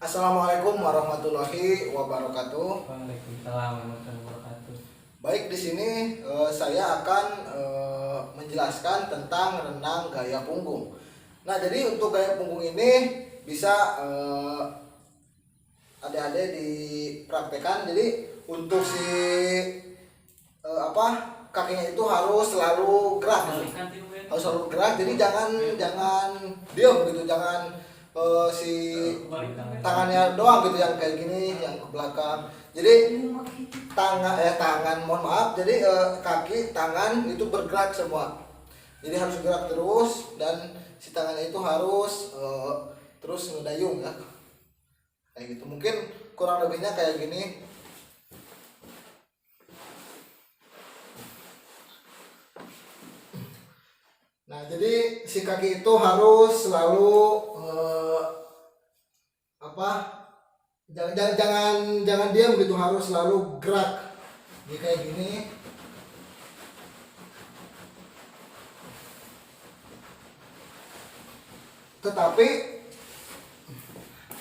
Assalamualaikum warahmatullahi wabarakatuh. Waalaikumsalam warahmatullahi wabarakatuh. Baik, di sini saya akan menjelaskan tentang renang gaya punggung. Nah, jadi untuk gaya punggung ini bisa adik-adik dipraktekkan. Jadi untuk si kakinya itu harus selalu gerak, gitu. Harus selalu gerak. Jadi jangan diam gitu, jangan si tangannya doang gitu yang kayak gini, yang ke belakang. Jadi tangan mohon maaf, jadi kaki tangan itu bergerak semua, jadi harus gerak terus, dan si tangannya itu harus terus ngedayung ya, kayak gitu. Mungkin kurang lebihnya kayak gini. Nah, jadi si kaki itu harus selalu jangan diam gitu, harus selalu gerak. Jadi kayak gini.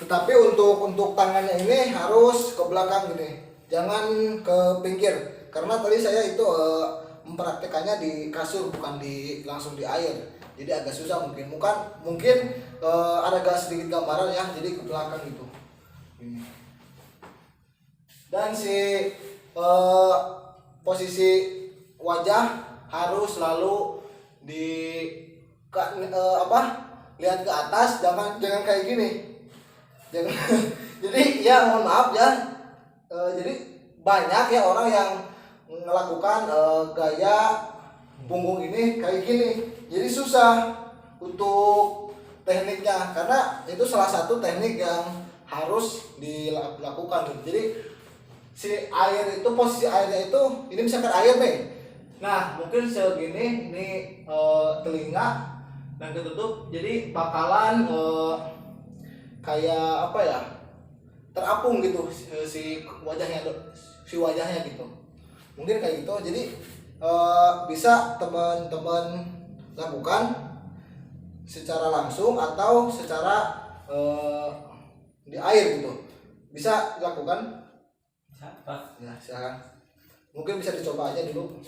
Tetapi untuk tangannya ini harus ke belakang gini, jangan ke pinggir, karena tadi saya itu mempraktekannya di kasur, bukan langsung di air, jadi agak susah. Mungkin ada agak sedikit gambaran ya, jadi ke belakang gitu ini. Dan si posisi wajah harus selalu di lihat ke atas, jangan kayak gini, jangan. Jadi ya mohon maaf ya, jadi banyak ya orang yang melakukan gaya punggung ini kayak gini, jadi susah untuk tekniknya, karena itu salah satu teknik yang harus dilakukan. Jadi si air itu, posisi airnya itu, ini misalkan air nih, nah mungkin segini, ini telinga dan ketutup, jadi bakalan kayak apa ya, terapung gitu si wajahnya gitu, mungkin kayak gitu. Jadi bisa teman-teman lakukan secara langsung atau secara di air gitu, bisa dilakukan. Siapa? Ya, silakan. Mungkin bisa dicoba aja dulu.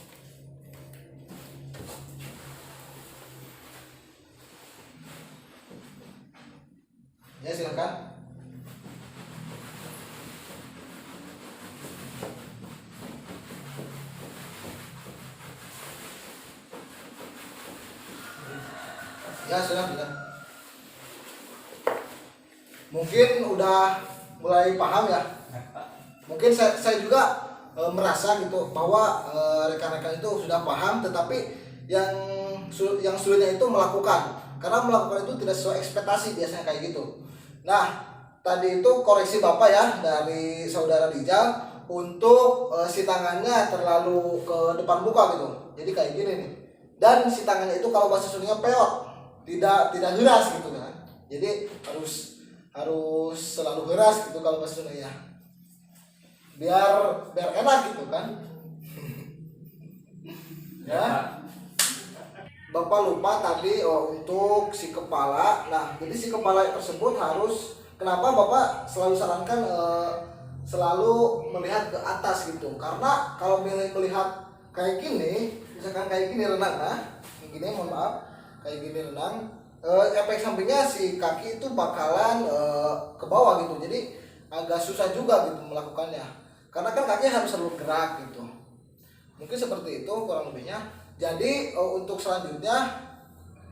Ya, silakan. Ya, sudah. Mungkin udah mulai paham ya. Mungkin saya juga merasa gitu bahwa rekan-rekan itu sudah paham, tetapi yang sulitnya itu melakukan, karena melakukan itu tidak sesuai ekspektasi biasanya kayak gitu. Nah, tadi itu koreksi Bapak ya dari saudara Rijal, untuk si tangannya terlalu ke depan muka gitu, jadi kayak gini nih. Dan si tangannya itu kalau bahasa Sundanya peot, tidak geras gitu kan, jadi harus selalu geras gitu kalau bahasa Sundanya, biar enak gitu kan. Ya, Bapak lupa tadi untuk si kepala. Nah, jadi si kepala tersebut harus, kenapa Bapak selalu sarankan selalu melihat ke atas gitu, karena kalau melihat kayak gini, misalkan kayak gini renang, nah gini mohon maaf, kayak gini renang, efek sampingnya si kaki itu bakalan ke bawah gitu, jadi agak susah juga gitu melakukannya, karena kan kaki harus selalu gerak gitu. Mungkin seperti itu kurang lebihnya. Jadi untuk selanjutnya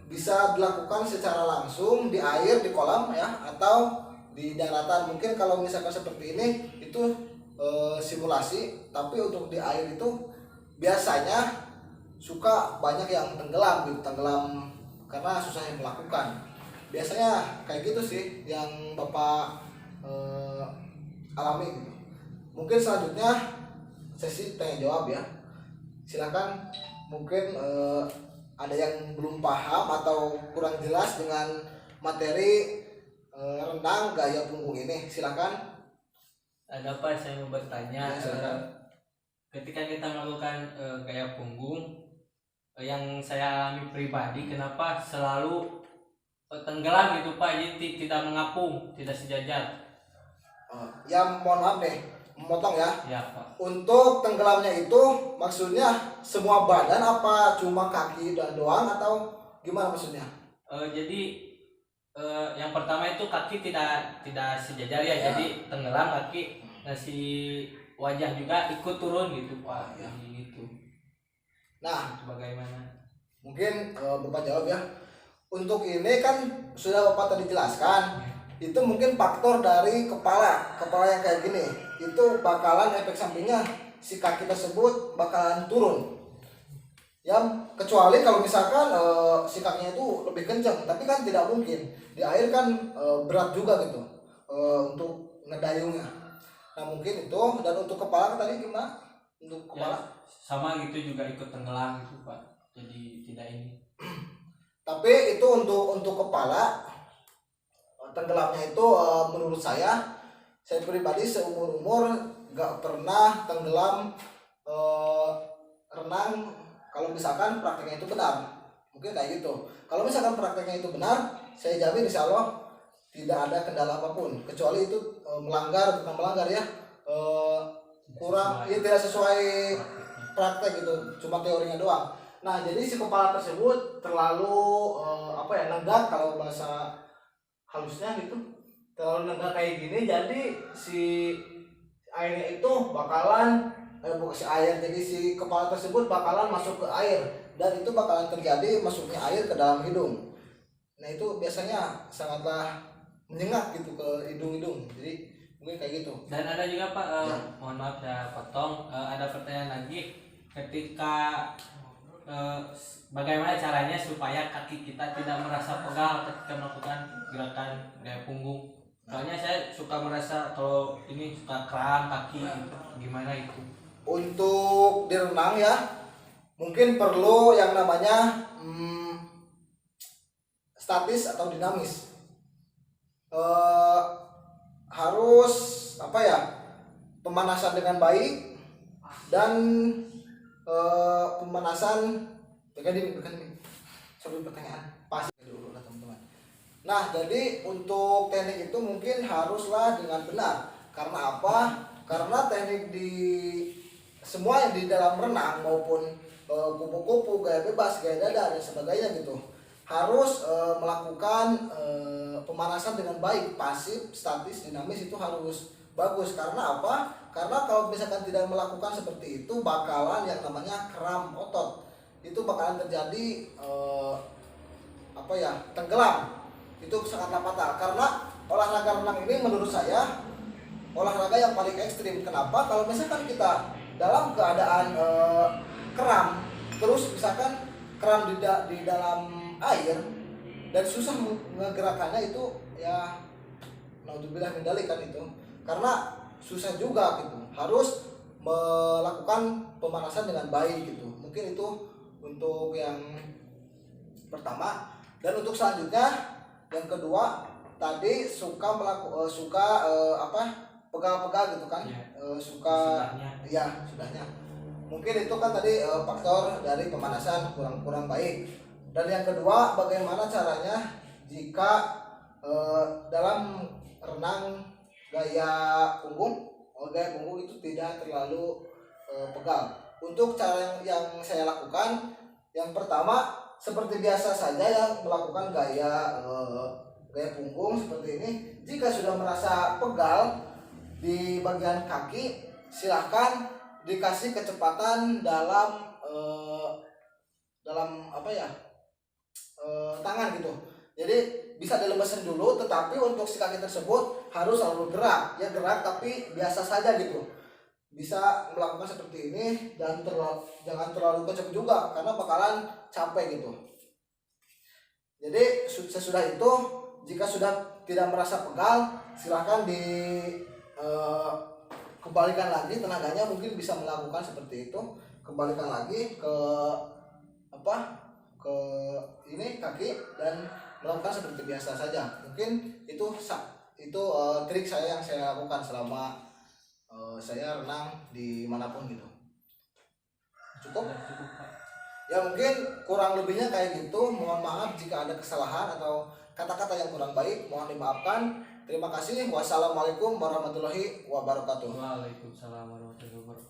bisa dilakukan secara langsung di air, di kolam ya, atau di daratan. Mungkin kalau misalkan seperti ini itu simulasi, tapi untuk di air itu biasanya suka banyak yang tenggelam gitu, karena susah yang melakukan. Biasanya kayak gitu sih yang Bapak alami gitu. Mungkin selanjutnya sesi tanya jawab ya. Silakan, mungkin ada yang belum paham atau kurang jelas dengan materi renang gaya punggung ini, silakan. Ada apa, saya mau bertanya. Ya, Ketika kita melakukan gaya punggung, yang saya alami pribadi, kenapa selalu tenggelam gitu Pak, jadi tidak mengapung, tidak sejajar. Ya mohon maaf deh, memotong ya. Ya Pak. Untuk tenggelamnya itu maksudnya semua badan apa cuma kaki dan doang atau gimana maksudnya? Jadi yang pertama itu kaki tidak sejajar ya, Ya. jadi tenggelam kaki, dan si wajah juga ikut turun gitu Oh, Pak. ya. Jadi gitu. Nah, Itu bagaimana? mungkin Bapak jawab ya. Untuk ini kan sudah Bapak tadi jelaskan, itu mungkin faktor dari kepala yang kayak gini, itu bakalan efek sampingnya si kaki tersebut bakalan turun. Ya, kecuali kalau misalkan si kakinya itu lebih kencang, tapi kan tidak mungkin. Di air kan berat juga gitu untuk ngedayungnya. Nah, mungkin itu. Dan untuk kepala tadi gimana? Untuk Ya, kepala? sama gitu juga ikut tenggelam gitu Pak. Jadi tidak ini. Tapi itu untuk kepala tenggelamnya itu menurut saya pribadi seumur umur nggak pernah tenggelam renang kalau misalkan prakteknya itu benar, mungkin kayak gitu. Kalau misalkan prakteknya itu benar, saya jamin insya Allah tidak ada kendala apapun, kecuali itu bukan melanggar ya, kurang ya, tidak sesuai praktek gitu, cuma teorinya doang. Nah, jadi si kepala tersebut terlalu nenggak, kalau bahasa halusnya gitu, terlalu nenggak kayak gini, jadi si airnya itu bakalan bukan si air, jadi si kepala tersebut bakalan masuk ke air, dan itu bakalan terjadi masuknya air ke dalam hidung. Nah, itu biasanya sangatlah menyengat gitu ke hidung-hidung, jadi mungkin kayak gitu. Dan ada juga Pak, Ya. mohon maaf saya potong, ada pertanyaan lagi, ketika bagaimana caranya supaya kaki kita tidak merasa pegal ketika melakukan gerakan gaya punggung. Soalnya saya suka merasa kalau ini suka kram kaki gitu. Gimana itu? Untuk direnang ya, mungkin perlu yang namanya statis atau dinamis. Harus pemanasan dengan baik, dan pemanasan sebelum pertanyaan pasti dulu lah teman-teman. Nah, jadi untuk teknik itu mungkin haruslah dengan benar. Karena apa? Karena teknik di semua yang di dalam renang maupun kupu-kupu, gaya bebas, gaya dada dan sebagainya gitu, harus melakukan pemanasan dengan baik, pasif, statis, dinamis itu harus bagus. Karena apa? Karena kalau misalkan tidak melakukan seperti itu, bakalan yang namanya kram otot, itu bakalan terjadi tenggelam. Itu sangatlah fatal, karena olahraga renang ini menurut saya olahraga yang paling ekstrim. Kenapa? Kalau misalkan kita dalam keadaan kram, terus misalkan kram di dalam air dan susah menggerakkannya, itu ya naudzubillah min dzalik kan itu, karena susah juga gitu. Harus melakukan pemanasan dengan baik gitu. Mungkin itu untuk yang pertama. Dan untuk selanjutnya, yang kedua tadi pegal-pegal gitu kan, Ya. sudahnya. Mungkin itu kan tadi faktor dari pemanasan kurang baik. Dan yang kedua, bagaimana caranya jika dalam renang gaya punggung itu tidak terlalu pegal. Untuk cara yang saya lakukan, yang pertama seperti biasa saja yang melakukan gaya punggung seperti ini. Jika sudah merasa pegal di bagian kaki, silahkan dikasih kecepatan dalam tangan gitu. Jadi bisa dilemesin dulu, tetapi untuk si kaki tersebut harus selalu gerak tapi biasa saja gitu. Bisa melakukan seperti ini, dan jangan terlalu kencang juga karena bakalan capek gitu. Jadi sesudah itu, jika sudah tidak merasa pegal, silahkan kembalikan lagi tenaganya. Mungkin bisa melakukan seperti itu, kembalikan lagi ke kaki dan melakukan seperti biasa saja. Mungkin itu trik saya yang saya lakukan selama saya renang dimanapun gitu. Cukup? Cukup Pak. Ya, mungkin kurang lebihnya kayak gitu. Mohon maaf jika ada kesalahan atau kata-kata yang kurang baik, mohon dimaafkan. Terima kasih. Wassalamualaikum warahmatullahi wabarakatuh. Waalaikumsalam warahmatullahi wabarakatuh.